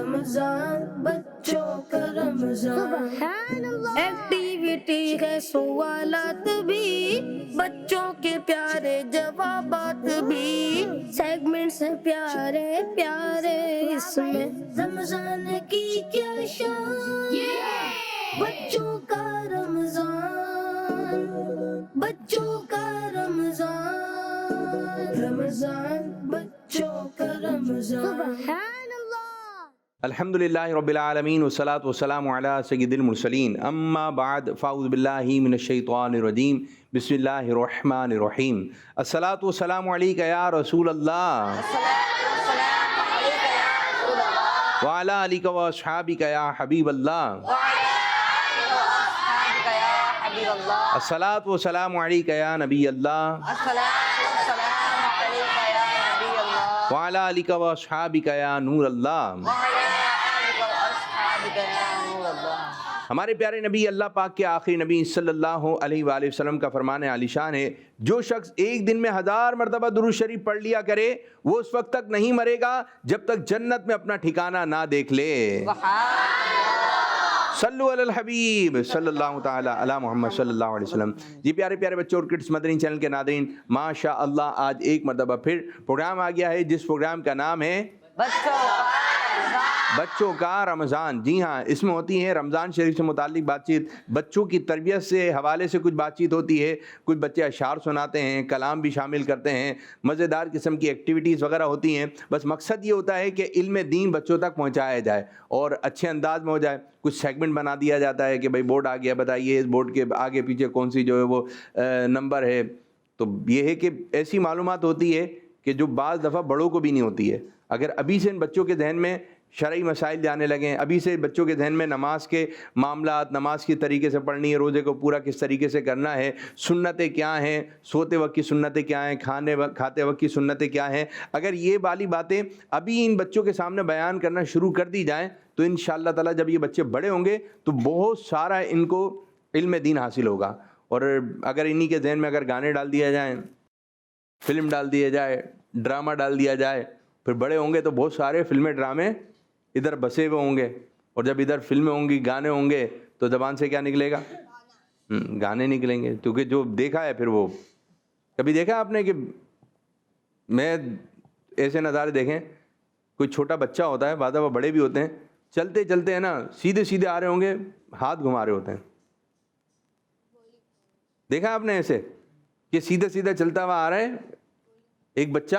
رمضان بچوں کا رمضان، ایکٹیویٹی ہے سوالات بھی، بچوں کے پیارے جوابات بھی، سیگمنٹس ہیں پیارے پیارے، اس میں رمضان کی کیا شان، بچوں کا رمضان، بچوں کا رمضان، رمضان بچوں کا رمضان۔ الحمدللہ رب العالمین والصلاة والسلام علی سید المرسلین، اما بعد فاعوذ باللہ من الشیطان الرجیم، بسم اللہ الرحمن الرحیم۔ الصلاة والسلام علیکہ یا رسول اللہ، وعلی آلکہ واصحابکہ یا حبیب اللہ، الصلاة والسلام علیکہ یا نبی اللہ، وعلی آلکہ واصحابکہ یا نور اللہ۔ ہمارے پیارے نبی اللہ پاک کے آخری نبی صلی اللہ علیہ وآلہ وسلم کا فرمان عالی شان ہے، جو شخص ایک دن میں 1000 مرتبہ درود شریف پڑھ لیا کرے وہ اس وقت تک نہیں مرے گا جب تک جنت میں اپنا ٹھکانہ نہ دیکھ لے۔ صلو علی الحبیب صلی اللہ تعالی علی محمد صلی اللہ علیہ وسلم۔ جی پیارے پیارے بچوں اور کڈس مدنی چینل کے ناظرین، ماشاء اللہ آج ایک مرتبہ پھر پروگرام آ گیا ہے جس پروگرام کا نام ہے بچوں کا رمضان۔ جی ہاں، اس میں ہوتی ہے رمضان شریف سے متعلق بات چیت، بچوں کی تربیت سے حوالے سے کچھ بات چیت ہوتی ہے، کچھ بچے اشعار سناتے ہیں، کلام بھی شامل کرتے ہیں، مزیدار قسم کی ایکٹیویٹیز وغیرہ ہوتی ہیں۔ بس مقصد یہ ہوتا ہے کہ علم دین بچوں تک پہنچایا جائے اور اچھے انداز میں ہو جائے۔ کچھ سیگمنٹ بنا دیا جاتا ہے کہ بھائی بورڈ آ گیا، بتائیے اس بورڈ کے آگے پیچھے کون سی جو ہے وہ نمبر ہے۔ تو یہ ہے کہ ایسی معلومات ہوتی ہے کہ جو بعض دفعہ بڑوں کو بھی نہیں ہوتی ہے۔ اگر ابھی سے ان بچوں کے ذہن میں شرعی مسائل جانے لگیں، ابھی سے بچوں کے ذہن میں نماز کے معاملات، نماز کس طریقے سے پڑھنی ہے، روزے کو پورا کس طریقے سے کرنا ہے، سنتیں کیا ہیں، سوتے وقت کی سنتیں کیا ہیں، کھاتے وقت کی سنتیں کیا ہیں، اگر یہ والی باتیں ابھی ان بچوں کے سامنے بیان کرنا شروع کر دی جائیں تو انشاءاللہ تعالیٰ جب یہ بچے بڑے ہوں گے تو بہت سارا ان کو علم دین حاصل ہوگا۔ اور اگر انہی کے ذہن میں اگر گانے ڈال دیا جائیں، فلم ڈال دیا جائے، ڈرامہ ڈال دیا جائے، پھر بڑے ہوں گے تو بہت سارے فلمیں ڈرامے ادھر بسے ہوئے ہوں گے، اور جب ادھر فلمیں ہوں گی، گانے ہوں گے تو زبان سے کیا نکلے گا؟ گانے نکلیں گے، کیونکہ جو دیکھا ہے پھر وہ کبھی دیکھا آپ نے کہ میں ایسے نظارے دیکھیں، کوئی چھوٹا بچہ ہوتا ہے، بعض دفعہ بڑے بھی ہوتے ہیں، چلتے چلتے ہیں نا سیدھے سیدھے آ رہے ہوں گے، ہاتھ گھما رہے ہوتے ہیں۔ دیکھا آپ نے ایسے کہ سیدھے سیدھے چلتا ہوا آ رہا ہے ایک بچہ،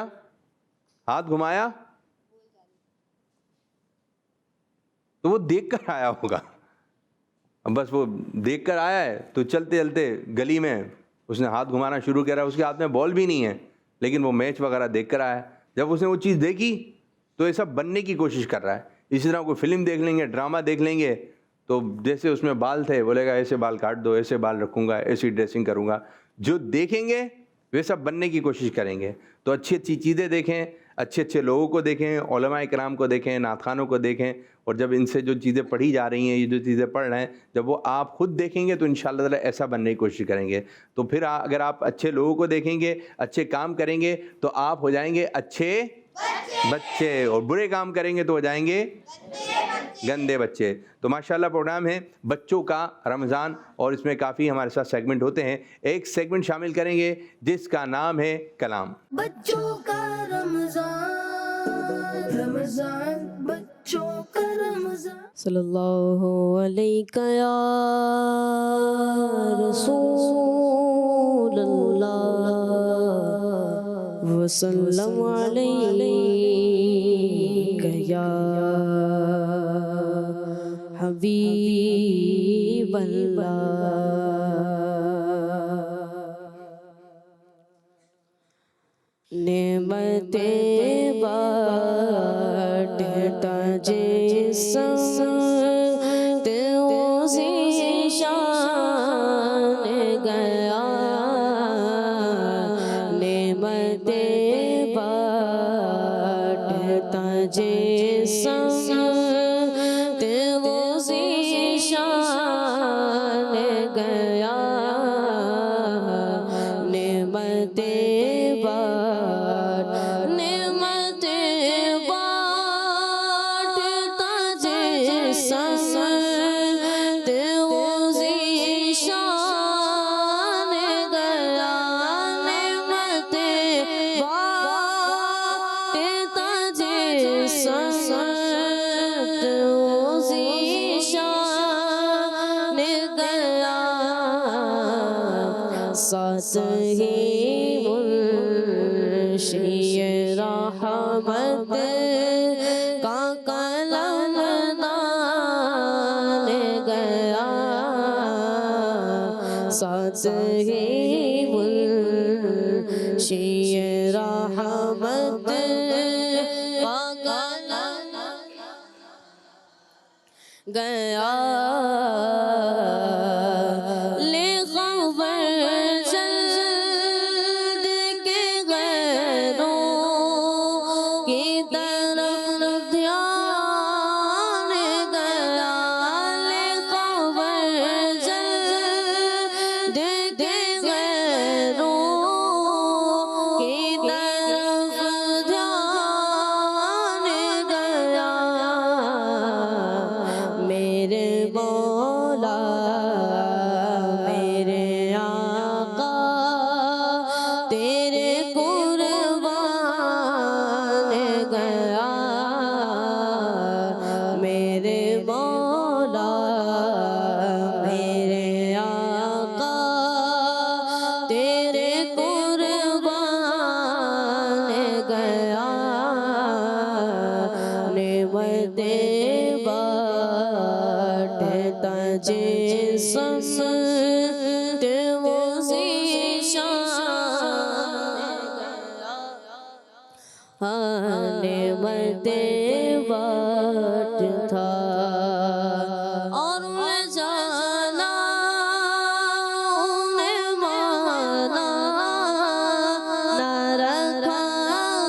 ہاتھ گھمایا تو وہ دیکھ کر آیا ہوگا، بس وہ دیکھ کر آیا ہے تو چلتے چلتے گلی میں اس نے ہاتھ گھمانا شروع کرا، اس کے ہاتھ میں بال بھی نہیں ہے لیکن وہ میچ وغیرہ دیکھ کر آیا۔ جب اس نے وہ چیز دیکھی تو ایسا بننے کی کوشش کر رہا ہے۔ اسی طرح کوئی فلم دیکھ لیں گے، ڈرامہ دیکھ لیں گے تو جیسے اس میں بال تھے بولے گا ایسے بال کاٹ دو، ایسے بال رکھوں گا، ایسی ڈریسنگ کروں گا۔ جو دیکھیں گے ویسا بننے کی کوشش کریں گے۔ تو اچھی اچھی چیزیں دیکھیں، اچھے اچھے لوگوں کو دیکھیں، علماء کرام کو دیکھیں، نعت خوانوں کو دیکھیں، اور جب ان سے جو چیزیں پڑھی جا رہی ہیں، یہ جو چیزیں پڑھ رہے ہیں، جب وہ آپ خود دیکھیں گے تو انشاءاللہ تعالیٰ ایسا بننے کی کوشش کریں گے۔ تو پھر اگر آپ اچھے لوگوں کو دیکھیں گے، اچھے کام کریں گے تو آپ ہو جائیں گے اچھے بچے، اور برے کام کریں گے تو ہو جائیں گے گندے بچے۔ تو ماشاءاللہ پروگرام ہے بچوں کا رمضان، اور اس میں کافی ہمارے ساتھ سیگمنٹ ہوتے ہیں۔ ایک سیگمنٹ شامل کریں گے جس کا نام ہے کلام۔ بچوں کا رمضان، رمضان بچوں کا رمضان۔ صلی اللہ علیہ یا رسول اللہ وسلم علیہ یا حبیب اللہ۔ نعمتیں بانٹتا جسم اسی شان گیا، نعمتیں بانٹتا جسم اسی شان گیا، نعمتیں بانٹتا ساتھ ہی منشی رحمت کا قلم ڈال گیا، ساتھ ہی منشی رحمت کا قلم گیا، لے خبر جلد کے غیروں کی طرف دھیان گیا، لے خبر جلد کے غیروں کی طرف دھیان گیا، میرے مولا میرے آقا تیرے قربان گیا، میرے مولا میرے آقا تیرے قربان گیا، نعمتیں بانٹتا جسم تے وہ ذیشان گیا، نعمتیں بانٹتا اور جانا انہیں مانا، نہ رکھا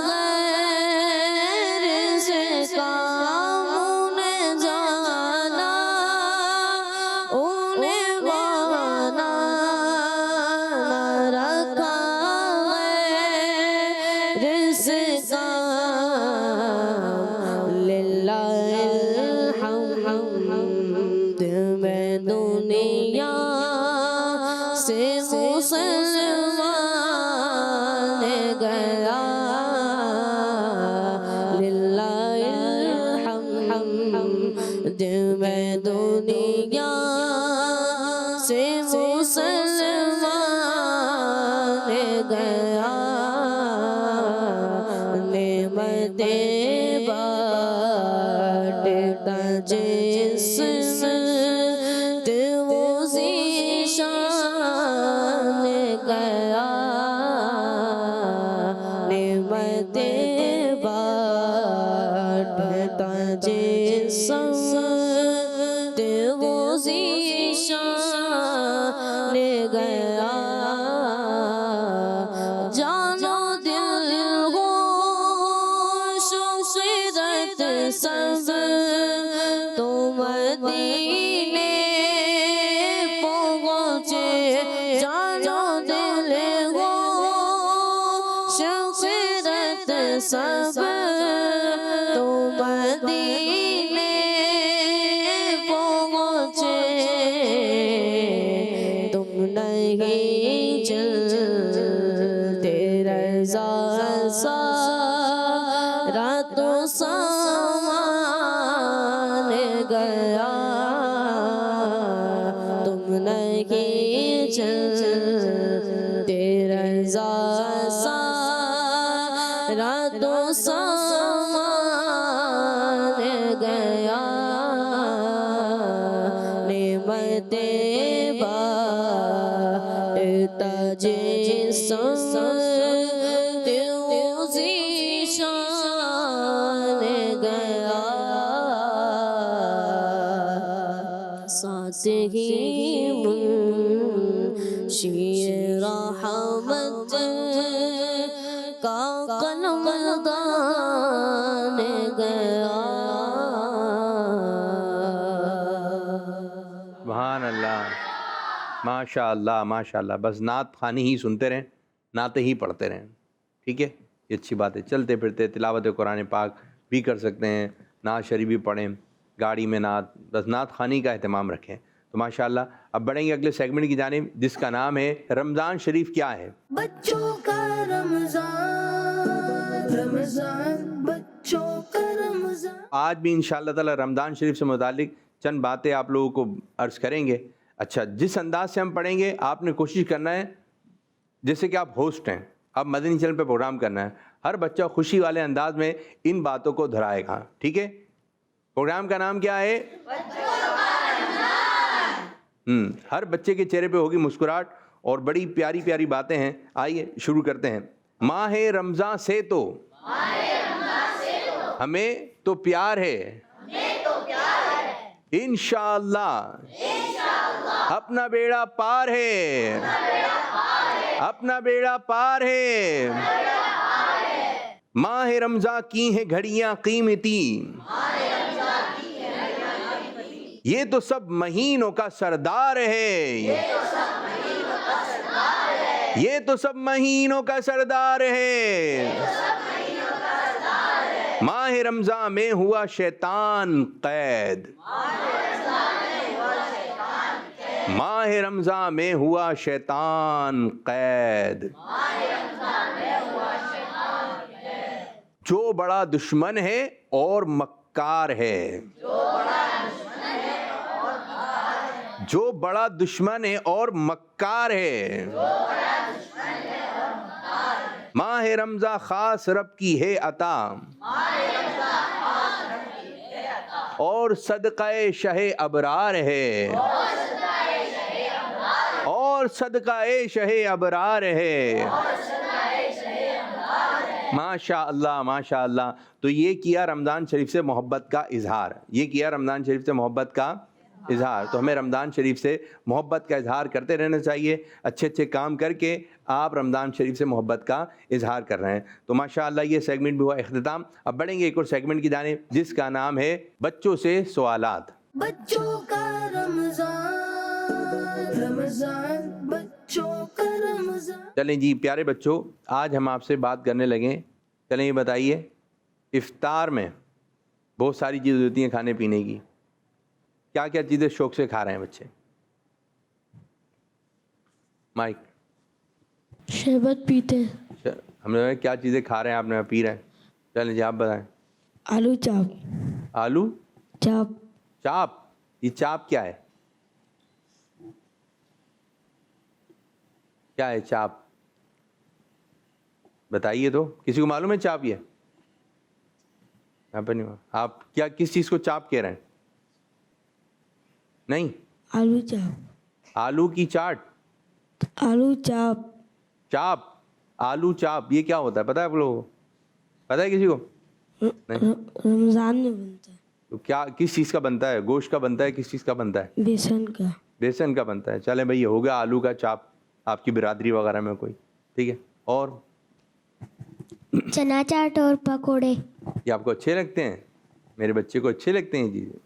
غیر سے کام، انہیں جانا انہیں مانا، نہ رکھا غیر سے کام، للہ الحمد میں دنیا سے مسلمان گیا، للہ الحمد میں دنیا سے مسلمان گیا، نعمتیں بانٹتا جسم تے وہ ذیشان گیا، نعمتیں بانٹتا جسم تے وہ ذیشان گیا، جانو دل ہوش و خیرت سب تو مدینے پہنچے، جانو دل ہوش و خیرت سب تو مدینے پہنچے، تم نہیں جلتے رضا سارا تو سامان گیا، تم نہیں جلتے رضا سارا تو سامان گیا، نعمتیں بانٹتا جسم تے وہ ذیشان گیا، ساتھ ہی منشی رحمت کا قلم دان گیا، سبحان اللہ، ماشاء اللہ ماشاء اللہ، بس نعت خوانی ہی سنتے رہیں، نعتیں ہی پڑھتے رہیں، ٹھیک ہے، یہ اچھی بات ہے، چلتے پھرتے تلاوت قرآن پاک بھی کر سکتے ہیں، نعت شریف بھی پڑھیں، گاڑی میں نعت، بس نعت خوانی کا اہتمام رکھیں، تو ماشاءاللہ اب بڑھیں گے اگلے سیگمنٹ کی جانب جس کا نام ہے رمضان شریف کیا ہے؟ بچوں کا رمضان، رمضان بچوں کا رمضان۔ آج بھی انشاءاللہ تعالی رمضان شریف سے متعلق چند باتیں آپ لوگوں کو عرض کریں گے۔ اچھا، جس انداز سے ہم پڑھیں گے آپ نے کوشش کرنا ہے جیسے کہ آپ ہوسٹ ہیں، آپ مدنی چینل پہ پروگرام کرنا ہے، ہر بچہ خوشی والے انداز میں ان باتوں کو دہرائے گا، ٹھیک ہے؟ پروگرام کا نام کیا ہے؟ ہر بچے کے چہرے پہ ہوگی مسکراہٹ اور بڑی پیاری پیاری باتیں ہیں. آئیے شروع کرتے ہیں. ماہ رمضان سے تو ہمیں تو پیار ہے، انشاءاللہ اپنا بیڑا پار ہے، اپنا بیڑا پار ہے. ماہ رمضان کی ہیں گھڑیاں قیمتی، یہ تو سب مہینوں کا سردار ہے، یہ تو سب مہینوں کا سردار ہے. ماہ رمضان میں ہوا شیطان قید، ماہ رمضان میں ہوا شیطان قید. جو بڑا دشمن ہے اور مکار ہے، جو بڑا دشمن ہے اور مکار ہے. ماہ رمضان خاص رب کی ہے عطا، اور صدقہ شہ ابرار ہے، اور صدقہ شہ ابرار ہے. ماشاء اللہ ماشاء اللہ. تو یہ کیا رمضان شریف سے محبت کا اظہار، یہ کیا رمضان شریف سے محبت کا اظہار. تو ہمیں رمضان شریف سے محبت کا اظہار کرتے رہنا چاہیے. اچھے اچھے کام کر کے آپ رمضان شریف سے محبت کا اظہار کر رہے ہیں. تو ماشاءاللہ یہ سیگمنٹ بھی ہوا اختتام. اب بڑھیں گے ایک اور سیگمنٹ کی جانب جس کا نام ہے بچوں سے سوالات. بچوں کا رمضان، رمضان بچوں کا رمضان. چلیں جی پیارے بچوں، آج ہم آپ سے بات کرنے لگیں. چلیں یہ بتائیے، افطار میں بہت ساری چیزیں ہوتی ہیں کھانے پینے کی، کیا کیا چیزیں شوق سے کھا رہے ہیں بچے؟ مائک. شربت پیتے ہیں. ہم نے کیا چیزیں کھا رہے ہیں، آپ نے پی رہے ہیں؟ چلیں جی آپ بتائیں. آلو چاپ. آلو چاپ. چاپ. یہ چاپ کیا ہے؟ کیا ہے چاپ؟ بتائیے تو، کسی کو معلوم ہے چاپ یہ؟ آپ کیا کس چیز کو چاپ کہہ رہے ہیں؟ نہیں. آلو چاپ. آلو کی چاٹ. آلو چاپ. چاپ. آلو چاپ یہ کیا ہوتا ہے پتہ ہے آپ لوگوں کو؟ پتہ ہے کسی کو؟ نہیں. رمضان میں بنتا ہے. تو کیا کس چیز کا بنتا ہے؟ گوشت کا بنتا ہے؟ کس چیز کا بنتا ہے؟ بیسن کا. بیسن کا بنتا ہے. چلیں بھائی ہو گیا آلو کا چاپ آپ کی برادری وغیرہ میں کوئی، ٹھیک ہے. اور چنا چاٹ اور پکوڑے. یہ آپ کو اچھے لگتے ہیں؟ میرے بچے کو اچھے لگتے ہیں چیزیں.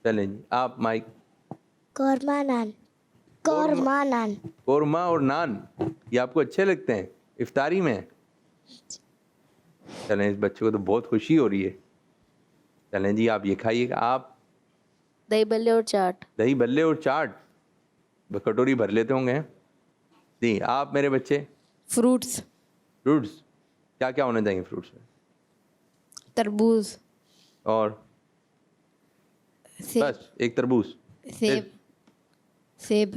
چلیں جی آپ مائک. قورمہ نان. قورمہ نان. قورمہ اور نان یہ آپ کو اچھے لگتے ہیں افطاری میں؟ چلیں اس بچے کو تو بہت خوشی ہو رہی ہے. چلیں جی آپ یہ کھائیے گا. آپ دہی بلے اور چاٹ. دہی بلے اور چاٹ کٹوری بھر لیتے ہوں گے. جی آپ میرے بچے؟ فروٹس. فروٹس کیا کیا ہونے چاہیے فروٹس میں؟ تربوز. اور بس ایک تربوز؟ سیب. سیب.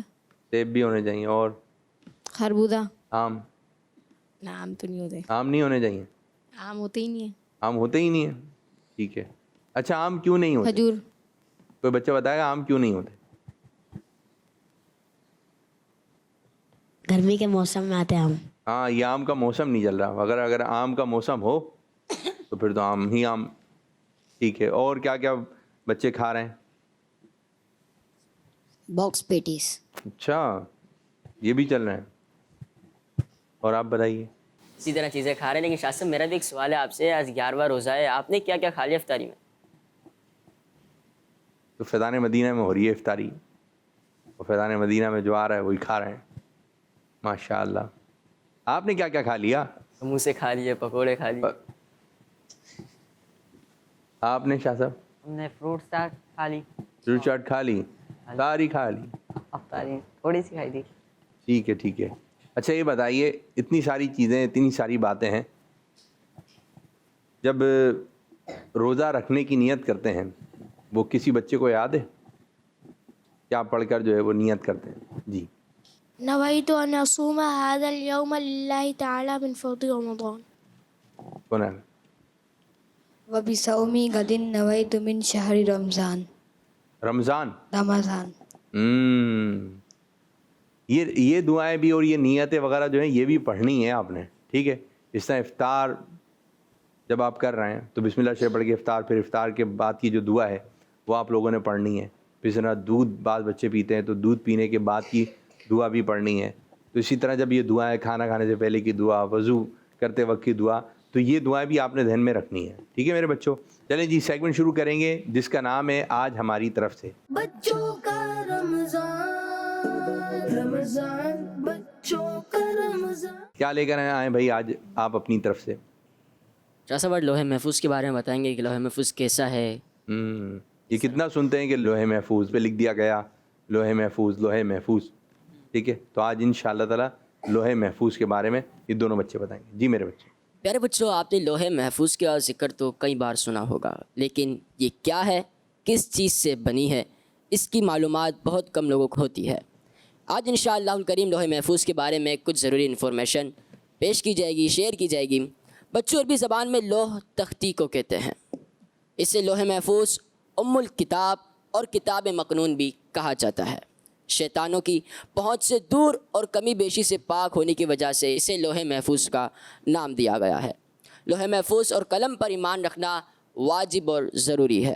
سیب بھی ہونے چاہیے. اور خربوزہ. آم؟ آم تو نہیں ہوتے. آم نہیں ہونے چاہیے؟ آم ہوتے ہی نہیں ہیں. آم ہوتے ہی نہیں ہیں. ٹھیک ہے. اچھا آم کیوں نہیں ہوتے؟ کھجور. کوئی بچہ بتائے گا آم کیوں نہیں ہوتے؟ گرمی کے موسم میں آتے ہیں آم. ہاں یہ آم کا موسم نہیں چل رہا. اگر آم کا موسم ہو تو پھر تو آم ہی آم. ٹھیک ہے. اور کیا کیا بچے کھا رہے ہیں؟ Box patties. اچھا یہ بھی چل رہے ہیں. اور آپ بتائیے. اسی طرح چیزیں کھا رہے ہیں. لیکن شاہ صاحب میرا بھی ایک سوال ہے آپ سے. آج 11واں روزہ ہے، آپ نے کیا کیا کھا لیا افطاری میں؟ تو فیضان مدینہ میں ہو رہی ہے افطاری، اور فیضان مدینہ میں جو آ رہا ہے وہی کھا رہے ہیں. ماشاء اللہ. آپ نے کیا کیا کھا لیا؟ سموسے کھا لیے، پکوڑے کھا لیے. آپ نے شاہ صاحب؟ ہم نے فروٹ چاٹ کھا لی. فروٹ چاٹ کھا لی، ساری کھا لی. افطاری تھوڑی سی کھائی تھی. ٹھیک ہے ٹھیک ہے. اچھا یہ بتائیے، اتنی ساری چیزیں اتنی ساری باتیں ہیں، جب روزہ رکھنے کی نیت کرتے ہیں وہ کسی بچے کو یاد ہے؟ کیا پڑھ کر جو ہے وہ نیت کرتے ہیں؟ جی نويت أن أصوم هذا اليوم لله تعالى من فضل رمضان. کون ہے؟ وبصوم غد نويت من شهر رمضان. رمضان. رمضان. یہ دعائیں بھی اور یہ نیتیں وغیرہ جو ہیں یہ بھی پڑھنی ہے آپ نے، ٹھیک ہے. اس طرح افطار جب آپ کر رہے ہیں تو بسم اللہ شریف پڑھ کے افطار، پھر افطار کے بعد کی جو دعا ہے وہ آپ لوگوں نے پڑھنی ہے. پھر اس طرح دودھ بعض بچے پیتے ہیں تو دودھ پینے کے بعد کی دعا بھی پڑھنی ہے. تو اسی طرح جب یہ دعائیں کھانا کھانے سے پہلے کی دعا، وضو کرتے وقت کی دعا، تو یہ دعائیں بھی آپ نے ذہن میں رکھنی ہے. ٹھیک ہے میرے بچوں، چلیں جی سیگمنٹ شروع کریں گے جس کا نام ہے آج ہماری طرف سے. بچوں کا رمضان، رمضان بچوں کا رمضان. کیا لے کر آئیں بھائی آج آپ اپنی طرف سے؟ شاہ صاحب لوح محفوظ کے بارے میں بتائیں گے کہ لوح محفوظ کیسا ہے؟ یہ کتنا سنتے ہیں کہ لوح محفوظ پہ لکھ دیا گیا، لوح محفوظ، لوح محفوظ. ٹھیک ہے، تو آج انشاءاللہ تعالی لوح محفوظ کے بارے میں یہ دونوں بچے بتائیں گے. جی میرے بچے. پیارے بچوں، آپ نے لوح محفوظ کا ذکر تو کئی بار سنا ہوگا، لیکن یہ کیا ہے، کس چیز سے بنی ہے، اس کی معلومات بہت کم لوگوں کو ہوتی ہے. آج انشاءاللہ الکریم لوح محفوظ کے بارے میں کچھ ضروری انفارمیشن پیش کی جائے گی، شیئر کی جائے گی. بچوں عربی زبان میں لوح تختی کو کہتے ہیں. اسے لوح محفوظ، ام الکتاب اور کتاب مکنون بھی کہا جاتا ہے. شیطانوں کی پہنچ سے دور اور کمی بیشی سے پاک ہونے کی وجہ سے اسے لوح محفوظ کا نام دیا گیا ہے. لوح محفوظ اور قلم پر ایمان رکھنا واجب اور ضروری ہے.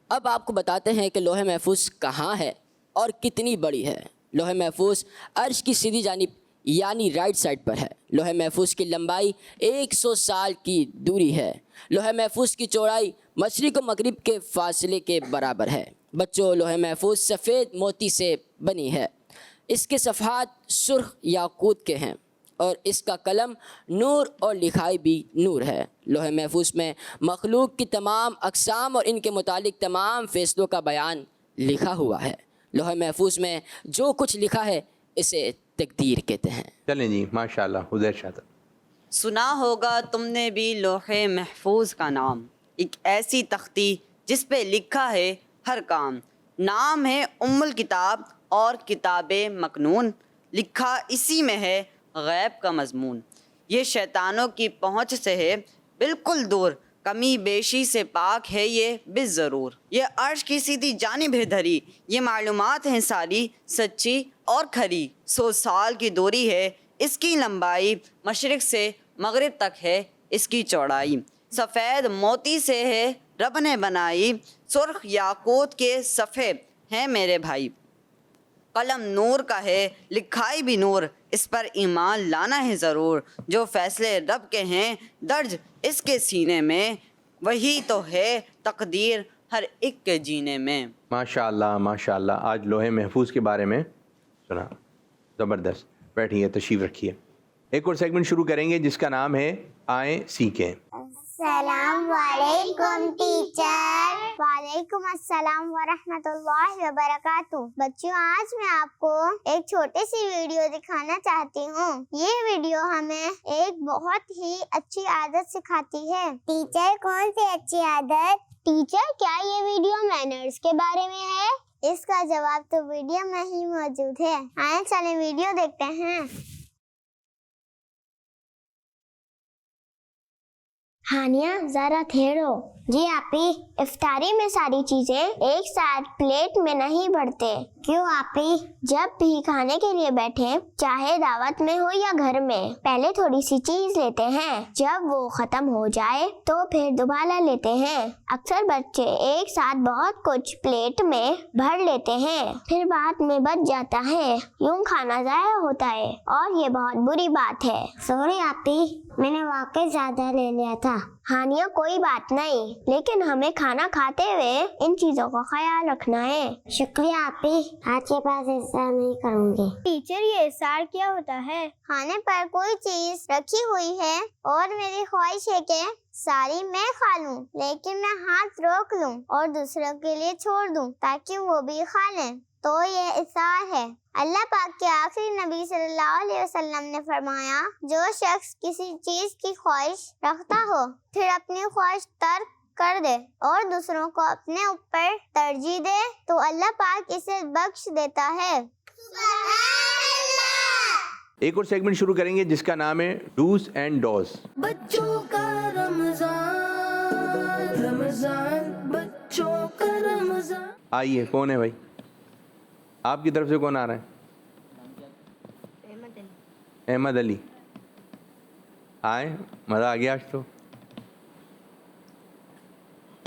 اب آپ کو بتاتے ہیں کہ لوح محفوظ کہاں ہے اور کتنی بڑی ہے. لوح محفوظ عرش کی سیدھی جانب یعنی رائٹ سائڈ پر ہے. لوح محفوظ کی لمبائی 100 سال کی دوری ہے. لوح محفوظ کی چوڑائی مشرق و مغرب کے فاصلے کے برابر ہے. بچوں، لوح محفوظ سفید موتی سے بنی ہے. اس کے صفحات سرخ یاقوت کے ہیں اور اس کا قلم نور اور لکھائی بھی نور ہے. لوح محفوظ میں مخلوق کی تمام اقسام اور ان کے متعلق تمام فیصلوں کا بیان لکھا ہوا ہے. لوح محفوظ میں جو کچھ لکھا ہے اسے تقدیر کہتے ہیں. چلیں جی ماشاءاللہ. حذیر شاہ صاحب. سنا ہوگا تم نے بھی لوح محفوظ کا نام، ایک ایسی تختی جس پہ لکھا ہے ہر کام. نام ہے ام الکتاب اور کتاب مکنون، لکھا اسی میں ہے غیب کا مضمون. یہ شیطانوں کی پہنچ سے ہے بالکل دور، کمی بیشی سے پاک ہے یہ بالضرور. یہ عرش کی سیدھی جانب ہے دھری، یہ معلومات ہیں ساری سچی اور کھری. 100 سال کی دوری ہے اس کی لمبائی، مشرق سے مغرب تک ہے اس کی چوڑائی. سفید موتی سے ہے رب نے بنائی، سرخ یاقوت کے صفحے ہیں میرے بھائی. قلم نور کا ہے لکھائی بھی نور، اس پر ایمان لانا ہے ضرور. جو فیصلے رب کے ہیں درج اس کے سینے میں، وہی تو ہے تقدیر ہر ایک کے جینے میں. ماشاءاللہ ماشاءاللہ. آج لوح محفوظ کے بارے میں سنا. زبردست. بیٹھیے، تشریف رکھیے. ایک اور سیگمنٹ شروع کریں گے جس کا نام ہے آئیں سیکھیں. السلام علیکم ٹیچر. وعلیکم السلام ورحمۃ اللہ وبرکاتہ. بچوں، آج میں آپ کو ایک چھوٹی سی ویڈیو دکھانا چاہتی ہوں. یہ ویڈیو ہمیں ایک بہت ہی اچھی عادت سکھاتی ہے. ٹیچر، کون سی اچھی عادت؟ ٹیچر، کیا یہ ویڈیو مینرز کے بارے میں ہے؟ اس کا جواب تو ویڈیو میں ہی موجود ہے. آئیں چلیں ویڈیو دیکھتے ہیں. ہانیہ، ذرا ٹھہرو. جی آپی، افطاری میں ساری چیزیں ایک ساتھ پلیٹ میں نہیں بھرتے. کیوں آپی؟ جب بھی کھانے کے لیے بیٹھے، چاہے دعوت میں ہو یا گھر میں، پہلے تھوڑی سی چیز لیتے ہیں، جب وہ ختم ہو جائے تو پھر دوبارہ لیتے ہیں. اکثر بچے ایک ساتھ بہت کچھ پلیٹ میں بھر لیتے ہیں، پھر بعد میں بچ جاتا ہے. یوں کھانا ضائع ہوتا ہے اور یہ بہت بری بات ہے. سوری آپی، میں نے واقعی زیادہ لے لیا تھا. ہانیہ، کوئی بات نہیں، لیکن ہمیں کھانا کھاتے ہوئے ان چیزوں کا خیال رکھنا ہے. شکریہ آپی، آج کے پاس احسار نہیں کروں گی. ٹیچر، یہ احسار کیا ہوتا ہے؟ کھانے پر کوئی چیز رکھی ہوئی ہے اور میری خواہش ہے کہ ساری میں کھا لوں، لیکن میں ہاتھ روک لوں اور دوسروں کے لیے چھوڑ دوں تاکہ وہ بھی کھا لیں، تو یہ احسار ہے. اللہ پاک کے آخری نبی صلی اللہ علیہ وسلم نے فرمایا، جو شخص کسی چیز کی خواہش رکھتا ہو پھر اپنی خواہش ترک کر دے اور دوسروں کو اپنے اوپر ترجیح دے تو اللہ پاک اسے بخش دیتا ہے. ایک اور سیگمنٹ شروع کریں گے جس کا نام ہے ڈوز اینڈ ڈوز. بچوں کا رمضان، رمضان بچوں کا رمضان. آئیے، کون ہے بھائی؟ آپ کی طرف سے کون آ رہا ہے؟ احمد علی. آئے، مزہ آ گیا آج تو.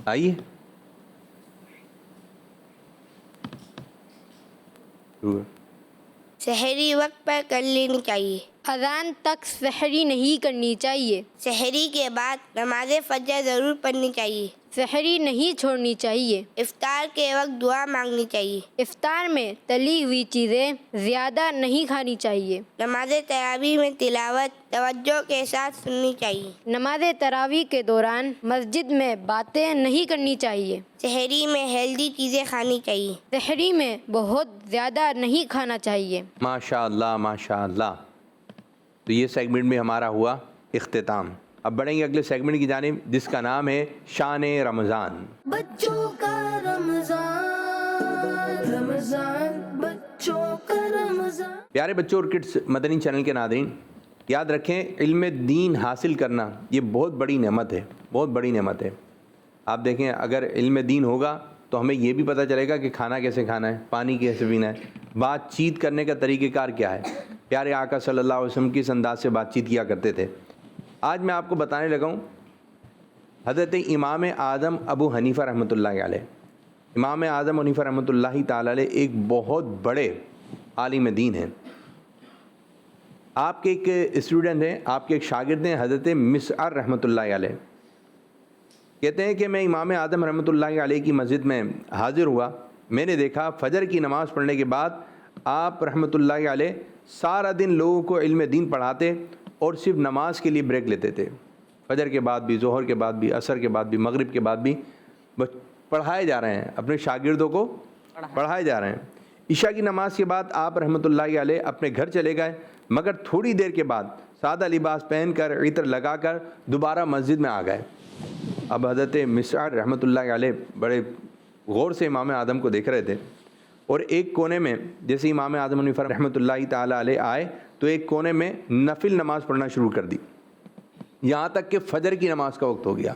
آئیے. سحری وقت پر کر لینی چاہیے. اذان تک سحری نہیں کرنی چاہیے. سحری کے بعد نماز فجر ضرور پڑھنی چاہیے. سحری نہیں چھوڑنی چاہیے. افطار کے وقت دعا مانگنی چاہیے. افطار میں تلی ہوئی چیزیں زیادہ نہیں کھانی چاہیے. نماز تراویح میں تلاوت توجہ کے ساتھ سننی چاہیے. نماز تراویح کے دوران مسجد میں باتیں نہیں کرنی چاہیے. سحری میں ہیلدی چیزیں کھانی چاہیے. سحری میں بہت زیادہ نہیں کھانا چاہیے. ماشاء اللہ ماشاء اللہ. تو یہ سیگمنٹ میں ہمارا ہوا اختتام. اب بڑھیں گے اگلے سیگمنٹ کی جانب جس کا نام ہے شان رمضان. بچوں کا رمضان، رمضان بچوں کا رمضان. پیارے بچوں اور کڈس مدنی چینل کے ناظرین، یاد رکھیں علم دین حاصل کرنا یہ بہت بڑی نعمت ہے، بہت بڑی نعمت ہے. آپ دیکھیں اگر علم دین ہوگا تو ہمیں یہ بھی پتہ چلے گا کہ کھانا کیسے کھانا ہے، پانی کیسے پینا ہے، بات چیت کرنے کا طریقہ کار کیا ہے. پیارے آقا صلی اللہ علیہ وسلم کس انداز سے بات چیت کیا کرتے تھے. آج میں آپ کو بتانے لگا ہوں حضرت امام اعظم ابو حنیفہ رحمۃ اللہ علیہ. امام اعظم حنیفہ رحمۃ اللہ تعالی علیہ ایک بہت بڑے عالم دین ہیں. آپ کے ایک اسٹوڈنٹ ہیں، آپ کے ایک شاگرد ہیں حضرت مسعر رحمۃ اللہ علیہ. کہتے ہیں کہ میں امام اعظم رحمۃ اللہ علیہ کی مسجد میں حاضر ہوا. میں نے دیکھا فجر کی نماز پڑھنے کے بعد آپ رحمۃ اللہ علیہ سارا دن لوگوں کو علم دین پڑھاتے اور صرف نماز کے لیے بریک لیتے تھے. فجر کے بعد بھی، ظہر کے بعد بھی، عصر کے بعد بھی، مغرب کے بعد بھی پڑھائے جا رہے ہیں، اپنے شاگردوں کو پڑھائے جا رہے ہیں. عشاء کی نماز کے بعد آپ رحمۃ اللہ علیہ اپنے گھر چلے گئے، مگر تھوڑی دیر کے بعد سادہ لباس پہن کر عطر لگا کر دوبارہ مسجد میں آ گئے. اب حضرت مسعر رحمۃ اللہ علیہ بڑے غور سے امام اعظم کو دیکھ رہے تھے اور ایک کونے میں جیسے امام اعظم حنیفہ رحمۃ اللہ تعالی علیہ آئے تو ایک کونے میں نفل نماز پڑھنا شروع کر دی، یہاں تک کہ فجر کی نماز کا وقت ہو گیا.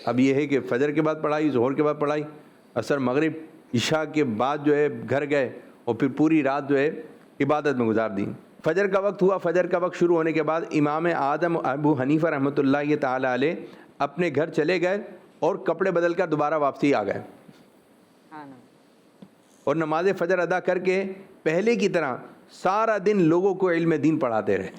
اب یہ ہے کہ فجر کے بعد پڑھائی، ظہر کے بعد پڑھائی، عصر مغرب عشاء کے بعد جو ہے گھر گئے اور پھر پوری رات جو ہے عبادت میں گزار دی. فجر کا وقت ہوا، فجر کا وقت شروع ہونے کے بعد امام اعظم ابو حنیفہ رحمۃ اللہ تعالی علیہ اپنے گھر چلے گئے اور کپڑے بدل کر دوبارہ واپسی آ گئے اور نماز فجر ادا کر کے پہلے کی طرح سارا دن لوگوں کو علم دین پڑھاتے رہے.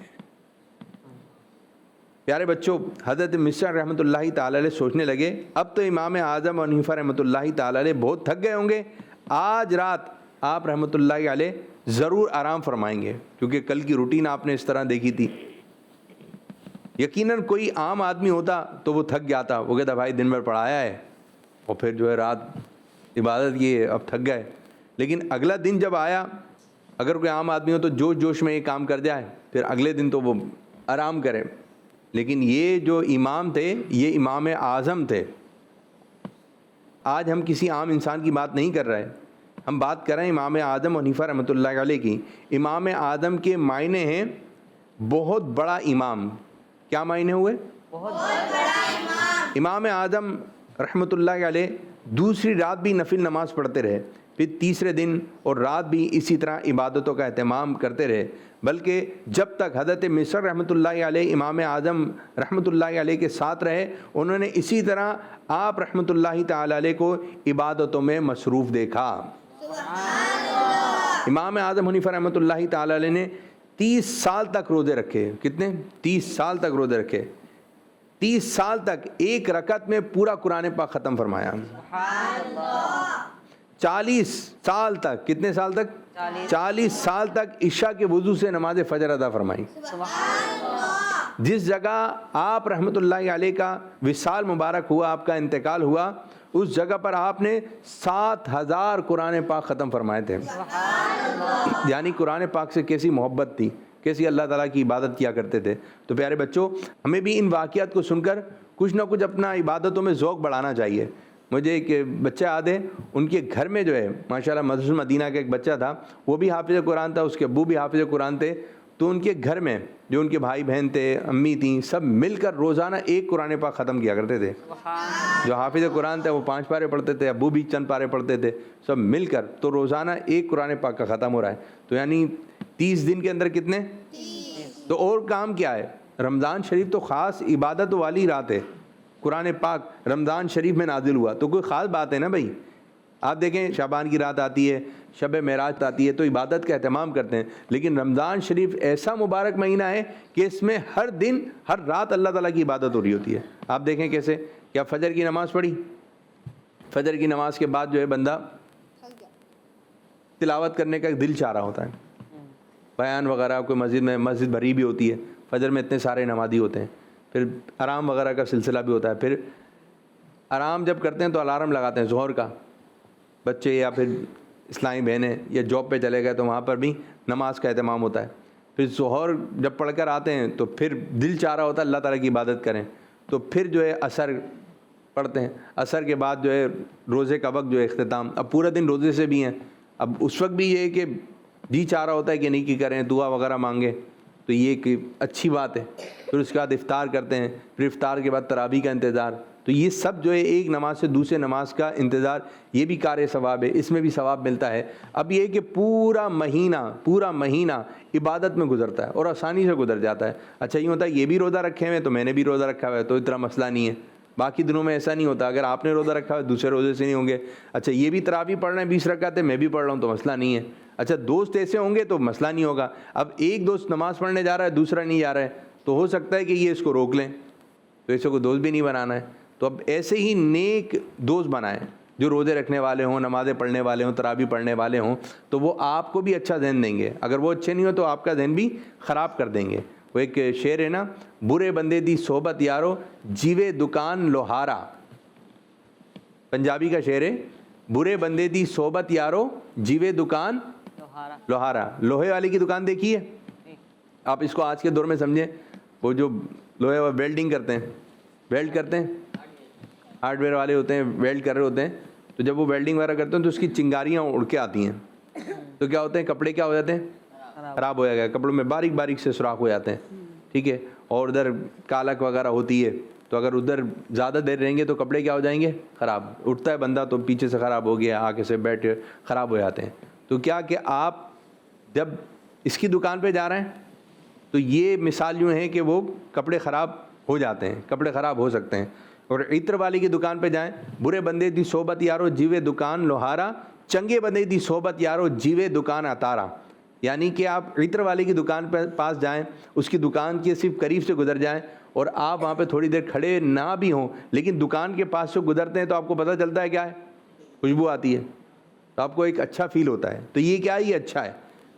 پیارے بچوں، حضرت مسعر رحمۃ اللہ تعالی علیہ سوچنے لگے اب تو امام اعظم حنیفہ رحمۃ اللہ تعالی علیہ بہت تھک گئے ہوں گے، آج رات آپ رحمۃ اللہ علیہ ضرور آرام فرمائیں گے کیونکہ کل کی روٹین آپ نے اس طرح دیکھی تھی. یقیناً کوئی عام آدمی ہوتا تو وہ تھک جاتا، وہ کہتا بھائی دن بھر پڑھایا ہے اور پھر جو ہے رات عبادت کی ہے، اب تھک گئے. لیکن اگلا دن جب آیا، اگر کوئی عام آدمی ہو تو جوش جوش میں یہ کام کر جائے، پھر اگلے دن تو وہ آرام کرے. لیکن یہ جو امام تھے یہ امام اعظم تھے. آج ہم کسی عام انسان کی بات نہیں کر رہے، ہم بات کر رہے ہیں امام اعظم حنیفہ رحمۃ اللہ علیہ کی. امام اعظم کے معنی ہیں بہت بڑا امام. کیا معنی ہوئے؟ بہت بڑا امام. امام اعظم رحمۃ اللہ علیہ دوسری رات بھی نفل نماز پڑھتے رہے، پھر تیسرے دن اور رات بھی اسی طرح عبادتوں کا اہتمام کرتے رہے، بلکہ جب تک حضرت مسعر رحمۃ اللہ علیہ امام اعظم رحمۃ اللہ علیہ کے ساتھ رہے انہوں نے اسی طرح آپ رحمۃ اللہ تعالی علیہ کو عبادتوں میں مصروف دیکھا. امام اعظم حنیفہ رحمۃ اللہ تعالی علیہ نے 30 سال تک روزے رکھے. کتنے؟ 30 سال تک روزے رکھے. 30 سال تک ایک رکعت میں پورا قرآن پاک ختم فرمایا. 40 سال تک، کتنے سال تک؟ 40 سال تک عشاء کے وضو سے نماز فجر ادا فرمائی. جس جگہ آپ رحمۃ اللہ علیہ کا وصال مبارک ہوا، آپ کا انتقال ہوا، اس جگہ پر آپ نے 7000 قرآن پاک ختم فرمائے تھے. یعنی قرآن پاک سے کیسی محبت تھی، کیسی اللہ تعالیٰ کی عبادت کیا کرتے تھے. تو پیارے بچوں، ہمیں بھی ان واقعات کو سن کر کچھ نہ کچھ اپنا عبادتوں میں ذوق بڑھانا چاہیے. مجھے ایک بچہ یاد ہے، ان کے گھر میں جو ہے ماشاءاللہ مدرسہ مدینہ کا ایک بچہ تھا، وہ بھی حافظ قرآن تھا، اس کے ابو بھی حافظ قرآن تھے. تو ان کے گھر میں جو ان کے بھائی بہن تھے، امی تھیں، سب مل کر روزانہ ایک قرآن پاک ختم کیا کرتے تھے. جو حافظ قرآن تھے وہ 5 پارے پڑھتے تھے، ابو بھی چند پارے پڑھتے تھے، سب مل کر. تو روزانہ ایک قرآن پاک کا ختم ہو رہا ہے. تو یعنی 30 دن کے اندر کتنے؟ تو اور کام کیا ہے؟ رمضان شریف تو خاص عبادت والی رات ہے. قرآن پاک رمضان شریف میں نازل ہوا تو کوئی خاص بات ہے نا بھائی. آپ دیکھیں شعبان کی رات آتی ہے، شب معراج آتی ہے، تو عبادت کا اہتمام کرتے ہیں. لیکن رمضان شریف ایسا مبارک مہینہ ہے کہ اس میں ہر دن ہر رات اللہ تعالیٰ کی عبادت ہو رہی ہوتی ہے. آپ دیکھیں کیسے، کیا فجر کی نماز پڑھی، فجر کی نماز کے بعد جو ہے بندہ تلاوت کرنے کا دل چاہ رہا ہوتا ہے، بیان وغیرہ کوئی مسجد بھری بھی ہوتی ہے، فجر میں اتنے سارے نمازی ہوتے ہیں. پھر آرام وغیرہ کا سلسلہ بھی ہوتا ہے. پھر آرام جب کرتے ہیں تو الارم لگاتے ہیں ظہر کا. بچے یا پھر اسلامی بہنیں یا جاب پہ چلے گئے تو وہاں پر بھی نماز کا اہتمام ہوتا ہے. پھر ظہر جب پڑھ کر آتے ہیں تو پھر دل چاہ رہا ہوتا ہے اللہ تعالیٰ کی عبادت کریں. تو پھر جو ہے عصر پڑھتے ہیں. عصر کے بعد جو ہے روزے کا وقت جو ہے اختتام. اب پورا دن روزے سے بھی ہیں. اب اس وقت بھی یہ ہے کہ جی چاہ رہا ہوتا ہے کہ نیکی کریں، دعا وغیرہ مانگیں، تو یہ ایک اچھی بات ہے. پھر اس کے بعد افطار کرتے ہیں. پھر افطار کے بعد تراویح کا انتظار. تو یہ سب جو ہے ایک نماز سے دوسرے نماز کا انتظار، یہ بھی کار ثواب ہے، اس میں بھی ثواب ملتا ہے. اب یہ کہ پورا مہینہ عبادت میں گزرتا ہے اور آسانی سے گزر جاتا ہے. اچھا یہ ہوتا ہے یہ بھی روزہ رکھے ہوئے تو میں نے بھی روزہ رکھا ہوا ہے تو اتنا مسئلہ نہیں ہے. باقی دنوں میں ایسا نہیں ہوتا، اگر آپ نے روزہ رکھا ہے دوسرے روزے سے نہیں ہوں گے. اچھا یہ بھی تراویح پڑھ رہے ہیں 20 رکعتیں، میں بھی پڑھ رہا ہوں تو مسئلہ نہیں ہے. اچھا دوست ایسے ہوں گے تو مسئلہ نہیں ہوگا. اب ایک دوست نماز پڑھنے جا رہا ہے دوسرا نہیں جا رہا ہے تو ہو سکتا ہے کہ یہ اس کو روک لیں، تو ایسے کو دوست بھی نہیں بنانا ہے. تو اب ایسے ہی نیک دوست بنائیں جو روزے رکھنے والے ہوں، نمازیں پڑھنے والے ہوں، تراویح پڑھنے والے ہوں، تو وہ آپ کو بھی اچھا ذہن دیں گے. اگر وہ اچھے نہیں ہو تو آپ کا ذہن بھی خراب کر دیں گے. وہ ایک شعر ہے نا، برے بندے دی صحبت یارو جیوے دکان لوہارا. پنجابی کا شعر ہے، برے بندے دی صحبت یارو جیوے دکان لوہارا. لوہے والی کی دکان دیکھی ہے آپ؟ اس کو آج کے دور میں سمجھیں، وہ جو لوہے ویلڈنگ کرتے ہیں، ویلڈ کرتے ہیں، ہارڈ ویئر والے ہوتے ہیں، ویلڈ کر رہے ہوتے ہیں. تو جب وہ ویلڈنگ وغیرہ کرتے ہیں تو اس کی چنگاریاں اڑ کے آتی ہیں. تو کیا ہوتے ہیں، کپڑے کیا ہو جاتے ہیں، خراب ہو جائے گا. کپڑوں میں باریک باریک سے سوراخ ہو جاتے ہیں. ٹھیک ہے. اور ادھر کالک وغیرہ ہوتی ہے، تو اگر ادھر زیادہ دیر رہیں گے تو کپڑے کیا ہو جائیں گے، خراب. اٹھتا ہے بندہ تو پیچھے سے خراب ہو گیا، آگے سے بیٹھ خراب ہو جاتے ہیں. تو کیا کہ آپ جب اس کی دکان پہ جا رہے ہیں تو یہ مثال یوں ہے کہ وہ کپڑے خراب ہو جاتے ہیں، کپڑے خراب ہو سکتے ہیں. اور عطر والی کی دکان پہ جائیں، برے بندے دی صحبت یارو جیوے دکان لوہارا، چنگے بندے دی صحبت یارو جیوے دکان اتارا. یعنی کہ آپ عطر والے کی دکان پہ پاس جائیں، اس کی دکان کے صرف قریب سے گزر جائیں، اور آپ وہاں پہ تھوڑی دیر کھڑے نہ بھی ہوں لیکن دکان کے پاس سے گزرتے ہیں تو آپ کو پتہ چلتا ہے کیا ہے، خوشبو آتی ہے، تو آپ کو ایک اچھا فیل ہوتا ہے. تو یہ کیا ہے، یہ اچھا ہے.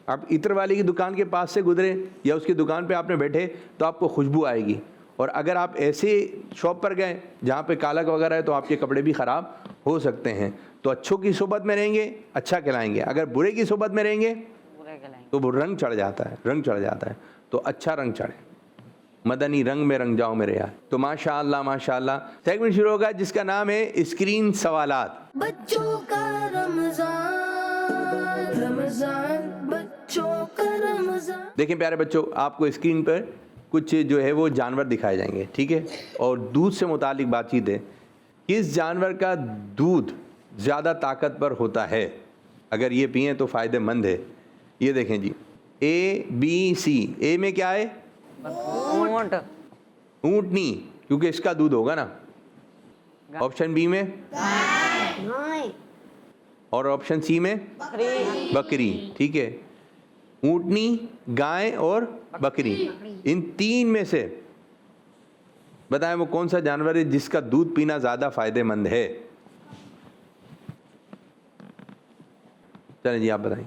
آپ عطر والے کی دکان کے پاس سے گزرے یا اس کی دکان پہ آپ نے بیٹھے تو آپ کو خوشبو آئے گی. اور اگر آپ ایسے شاپ پر گئے جہاں پہ کالک وغیرہ ہے تو آپ کے کپڑے بھی خراب ہو سکتے ہیں. تو اچھوں کی صحبت میں رہیں گے اچھا کھلائیں گے، اگر برے کی صحبت میں رہیں گے تو وہ رنگ چڑھ جاتا ہے، رنگ چڑھ جاتا ہے. تو اچھا رنگ چڑھے، مدنی رنگ میں رنگ جاؤ میرے یار. تو ماشاءاللہ ماشاءاللہ سیگمنٹ شروع ہوگا جس کا نام ہے اسکرین سوالات. بچوں کا رمضان، رمضان بچوں کا رمضان. دیکھیں پیارے بچوں، آپ کو اسکرین پر کچھ جو ہے وہ جانور دکھائے جائیں گے، ٹھیک ہے. اور دودھ سے متعلق بات چیت ہے. کس جانور کا دودھ زیادہ طاقتور ہوتا ہے؟ اگر یہ پئیں تو فائدہ مند ہے. یہ دیکھیں جی، اے بی سی. اے میں کیا ہے، اونٹ. اونٹنی، کیونکہ اس کا دودھ ہوگا نا. آپشن بی میں، اور آپشن سی میں بکری. ٹھیک ہے. اونٹنی، گائے اور بکری، ان تین میں سے بتائیں وہ کون سا جانور ہے جس کا دودھ پینا زیادہ فائدہ مند ہے؟ چلیں جی آپ بتائیں،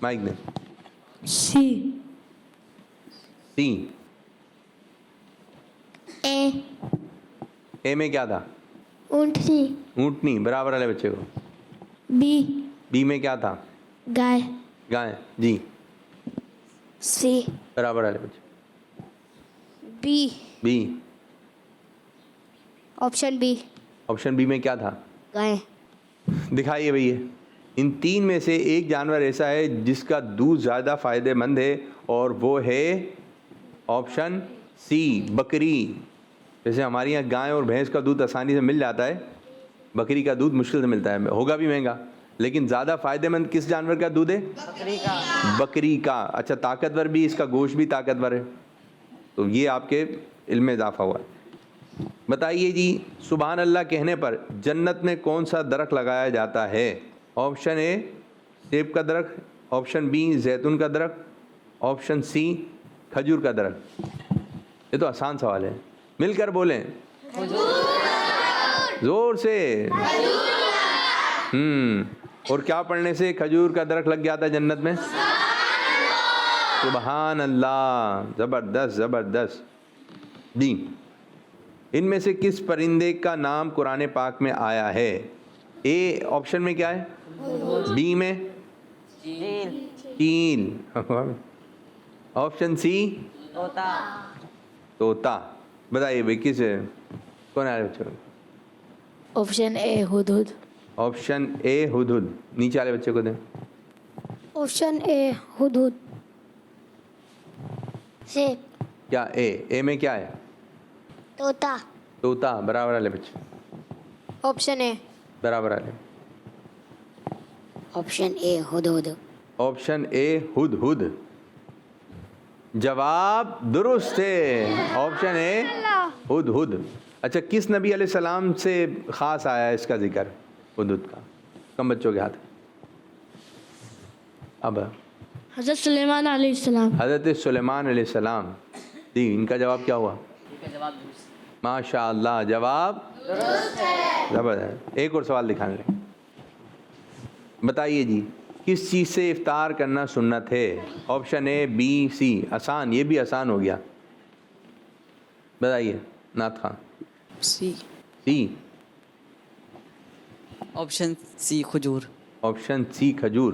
مائک دیں. سی. سی. اے میں کیا تھا، اونٹنی. اونٹنی، برابر والے بچے کو. بی. بی میں کیا تھا، گائے. گائے. جی سی. برابر والے بچے. B. B. Option B. Option B میں کیا تھا، گائے. دکھائیے بھئی ان تین میں سے ایک جانور ایسا ہے جس کا دودھ زیادہ فائدہ مند ہے اور وہ ہے آپشن سی بکری. جیسے ہمارے یہاں گائے اور بھینس کا دودھ آسانی سے مل جاتا ہے, بکری کا دودھ مشکل سے ملتا ہے, ہوگا بھی مہنگا, لیکن زیادہ فائدہ مند کس جانور کا دودھ ہے؟ بکری کا. اچھا طاقتور بھی, اس کا گوشت بھی طاقتور ہے. تو یہ آپ کے علم میں اضافہ ہوا. بتائیے جی سبحان اللہ کہنے پر جنت میں کون سا درخت لگایا جاتا ہے؟ آپشن اے سیب کا درخت, آپشن بی زیتون کا درخت, آپشن سی کھجور کا درخت. یہ تو آسان سوال ہے, مل کر بولیں زور سے. اور کیا پڑھنے سے کھجور کا درخت لگ جاتا ہے جنت میں؟ سبحان اللہ, زبردست زبردست. جی ان میں سے کس پرندے کا نام قرآن پاک میں آیا ہے؟ اے آپشن میں کیا ہے, بی میں چیل, آپشن سی طوطا. بتائیے بھائی کس ہے, کون آ رہا ہے بچوں؟ آپشن اے ہدہد. آپشن اے ہدہد. نیچے والے بچے کو دیں. آپشن اے ہدہد. سیب. کیا اے میں کیا ہے؟ طوطا. طوطا. برابر والے بچے آپشن اے. برابر والے. آپشن اے ہدہد. آپشن اے ہدہد. جواب درست ہے, آپشن اے ہدہد. اچھا کس نبی علیہ السلام سے خاص آیا ہے اس کا ذکر ہدہد کا؟ کم بچوں کے ہاتھ. اب حضرت سلیمان علیہ السلام. حضرت سلیمان علیہ السلام. جی ان کا جواب کیا ہوا؟ ماشاء اللہ جواب زبردست. ایک اور سوال دکھانے لیں. بتائیے جی کس چیز سے افطار کرنا سنت ہے؟ آپشن اے بی سی. آسان, یہ بھی آسان ہو گیا. بتائیے نعت خان. سی. سی. آپشن سی کھجور. آپشن سی کھجور.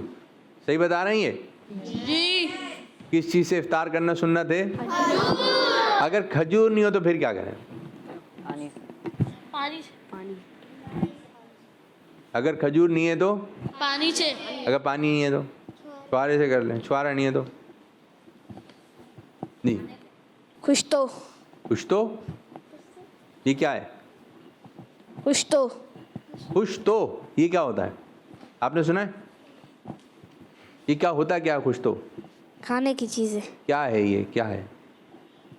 صحیح بتا رہے ہیں یہ؟ جی. کس چیز سے افطار کرنا سنت ہے؟ اگر کھجور نہیں ہو تو پھر کیا کریں؟ پانی. اگر کھجور نہیں ہے تو پانی سے. اگر پانی نہیں ہے تو چھوارے سے کر لیں. چھوارا نہیں ہے تو نہیں. کچھ تو یہ کیا ہے؟ کچھ تو خوش تو یہ کیا ہوتا ہے؟ آپ نے سنا ہے یہ کیا ہوتا ہے؟ کیا خوش تو کھانے کی چیز ہے. کیا ہے, یہ کیا ہے؟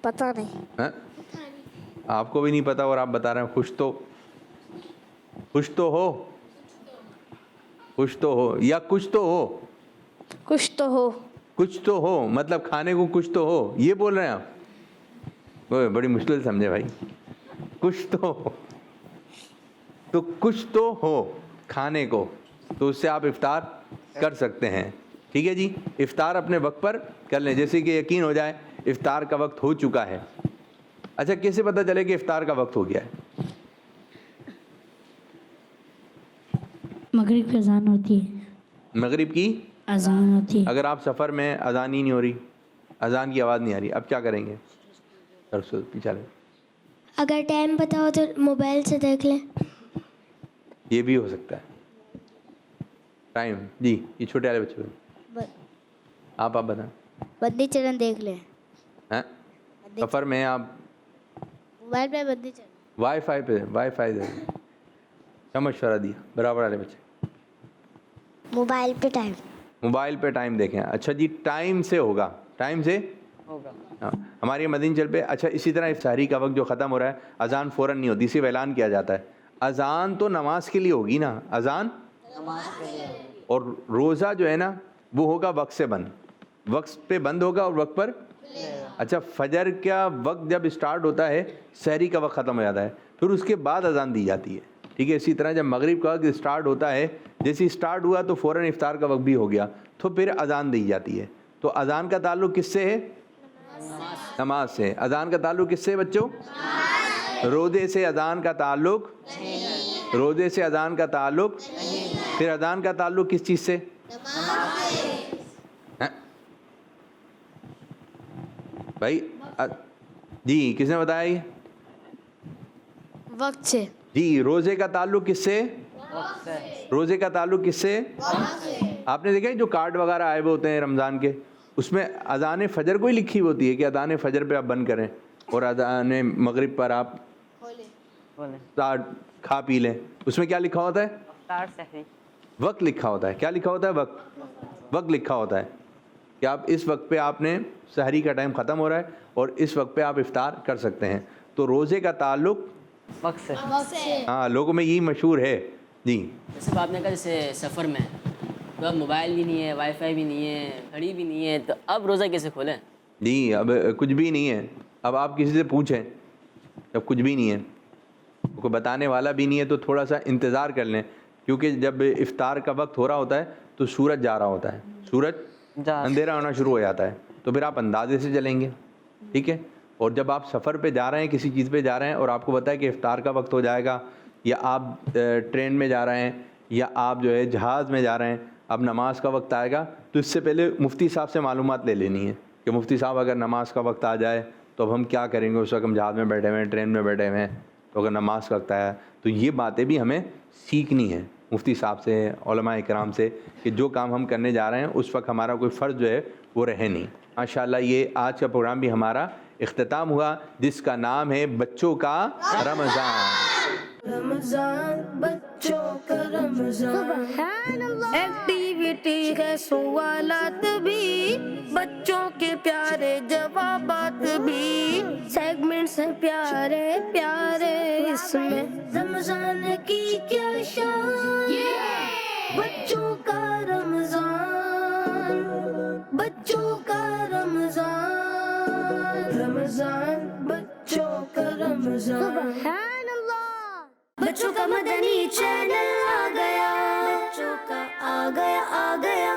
پتہ نہیں. ہاں؟ آپ کو بھی نہیں پتا اور آپ بتا رہے ہیں خوش تو. خوش تو ہو, خوش تو ہو یا کچھ تو ہو. کچھ تو ہو. کچھ تو ہو مطلب کھانے کو کچھ تو ہو, یہ بول رہے ہیں آپ؟ وہ بڑی مشکل سمجھے بھائی. کچھ تو ہو تو کچھ تو ہو کھانے کو, تو اس سے آپ افطار کر سکتے ہیں. ٹھیک ہے جی, افطار اپنے وقت پر کر لیں جیسے کہ یقین ہو جائے افطار کا وقت ہو چکا ہے. اچھا کیسے پتہ چلے کہ افطار کا وقت ہو گیا ہے؟ مغرب کی اذان ہوتی ہے. مغرب کی اذان ہوتی ہے. اگر آپ سفر میں اذان ہی نہیں ہو رہی, اذان کی آواز نہیں آ رہی, اب کیا کریں گے؟ پیچھے لیں. اگر ٹائم پتا ہو تو موبائل سے دیکھ لیں. یہ بھی ہو سکتا ہے ٹائم. جی یہ چھوٹے والے بچے آپ بتائیں. بدی چرن دیکھ لیں. ہاں سفر میں آپ موبائل پہ بدی چرن. وائی فائی دے کیا مشورہ دیا؟ برابر والے بچے موبائل پہ ٹائم. موبائل پہ ٹائم دیکھیں. اچھا جی ٹائم سے ہوگا, ٹائم سے ہوگا. ہاں ہماری مدین چل پہ. اچھا اسی طرح افطاری کا وقت جو ختم ہو رہا ہے اذان فوراً نہیں ہوتی, صرف اعلان کیا جاتا ہے. اذان تو نماز کے لیے ہوگی نا, اذان اور روزہ جو ہے نا وہ ہوگا وقت سے بند, وقت پہ بند ہوگا اور وقت پر. اچھا فجر کا وقت جب اسٹارٹ ہوتا ہے سحری کا وقت ختم ہو جاتا ہے, پھر اس کے بعد اذان دی جاتی ہے. ٹھیک ہے, اسی طرح جب مغرب کا وقت اسٹارٹ ہوتا ہے, جیسے اسٹارٹ ہوا تو فوراً افطار کا وقت بھی ہو گیا, تو پھر اذان دی جاتی ہے. تو اذان کا تعلق کس سے ہے؟ نماز سے. اذان کا تعلق کس سے بچوں؟ روزے سے اذان کا تعلق, روزے سے اذان کا تعلق. پھر اذان کا تعلق کس چیز سے؟ بھائی جی کس نے بتایا یہ؟ وقت سے. جی روزے کا تعلق کس سے؟ روزے کا تعلق کس سے؟ آپ نے دیکھا ہے جو کارڈ وغیرہ آئے ہوئے ہوتے ہیں رمضان کے، اس میں اذان فجر کو ہی لکھی ہوتی ہے کہ اذان فجر پہ آپ بند کریں اور اذان مغرب پر آپ کھا پی لیں. اس میں کیا لکھا ہوتا ہے؟ وقت لکھا ہوتا ہے. کیا لکھا ہوتا ہے؟ وقت لکھا ہوتا ہے کہ آپ اس وقت پہ آپ نے سحری کا ٹائم ختم ہو رہا ہے اور اس وقت پہ آپ افطار کر سکتے ہیں. تو روزے کا تعلق وقت سے. ہاں لوگوں میں یہی مشہور ہے. جی جیسے آپ نے کہا جیسے سفر میں تو اب موبائل بھی نہیں ہے، وائی فائی بھی نہیں ہے، گھڑی بھی نہیں ہے، تو اب روزہ کیسے کھولیں؟ جی اب کچھ بھی نہیں ہے. اب آپ کسی سے پوچھیں، اب کچھ بھی نہیں ہے، کوئی بتانے والا بھی نہیں ہے، تو تھوڑا سا انتظار کر لیں، کیونکہ جب افطار کا وقت ہو رہا ہوتا ہے تو سورج جا رہا ہوتا ہے، سورج اندھیرا ہونا شروع ہو جاتا ہے، تو پھر آپ اندازے سے چلیں گے. ٹھیک ہے. اور جب آپ سفر پہ جا رہے ہیں، کسی چیز پہ جا رہے ہیں اور آپ کو پتہ ہے کہ افطار کا وقت ہو جائے گا، یا آپ ٹرین میں جا رہے ہیں یا آپ جو ہے جہاز میں جا رہے ہیں، اب نماز کا وقت آئے گا، تو اس سے پہلے مفتی صاحب سے معلومات لے لینی ہے کہ مفتی صاحب اگر نماز کا وقت آ جائے تو اب ہم کیا کریں گے. اس وقت ہم جہاز میں بیٹھے ہوئے ہیں، ٹرین میں بیٹھے ہوئے ہیں، تو اگر نماز کا وقت آیا تو یہ باتیں بھی ہمیں سیکھنی ہے مفتی صاحب سے، علماء اکرام سے، کہ جو کام ہم کرنے جا رہے ہیں اس وقت ہمارا کوئی فرض جو ہے وہ رہے نہیں. ماشاءاللہ یہ آج کا پروگرام بھی ہمارا اختتام ہوا، جس کا نام ہے بچوں کا رمضان. رمضان بچوں کا رمضان، ایکٹیویٹی ہے، سوالات بھی، بچوں کے پیارے جوابات بھی، سیگمنٹس ہیں پیارے پیارے، اس میں رمضان کی کیا شان، بچوں کا رمضان، بچوں کا رمضان، رمضان بچوں کا رمضان. بچوں کا مدنی چینل آ گیا، بچوں کا آ گیا.